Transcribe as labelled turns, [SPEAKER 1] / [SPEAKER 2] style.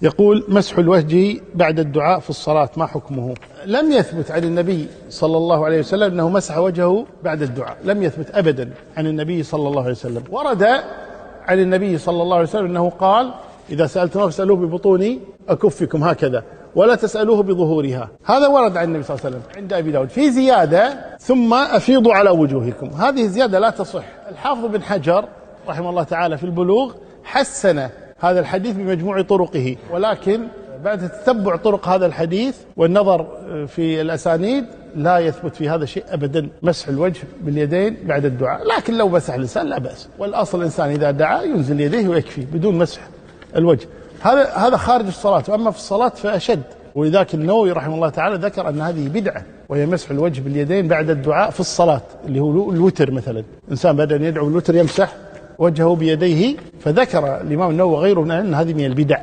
[SPEAKER 1] يقول: مسح الوجه بعد الدعاء في الصلاة ما حكمه؟ لم يثبت عن النبي صلى الله عليه وسلم أنه مسح وجهه بعد الدعاء، لم يثبت أبدا عن النبي صلى الله عليه وسلم. ورد عن النبي صلى الله عليه وسلم أنه قال: إذا سألتموه فاسألوه ببطون أكفكم هكذا ولا تسألوه بظهورها. هذا ورد عن النبي صلى الله عليه وسلم عند أبي داود. في زيادة: ثم أفيضوا على وجوهكم، هذه الزيادة لا تصح. الحافظ بن حجر رحمه الله تعالى في البلوغ حسن هذا الحديث بمجموع طرقه، ولكن بعد تتبع طرق هذا الحديث والنظر في الأسانيد لا يثبت في هذا شيء أبدا، مسح الوجه باليدين بعد الدعاء. لكن لو مسح الإنسان لا بأس، والأصل الإنسان إذا دعا ينزل يديه ويكفي بدون مسح الوجه. هذا خارج الصلاة، وأما في الصلاة فأشد. ولذلك النووي رحمه الله تعالى ذكر أن هذه بدعة، وهي مسح الوجه باليدين بعد الدعاء في الصلاة، اللي هو الوتر مثلا، إنسان بعد أن يدعو الوتر يمسح وجهه بيديه، فذكر الإمام النووي وغيره أن هذه من البدع.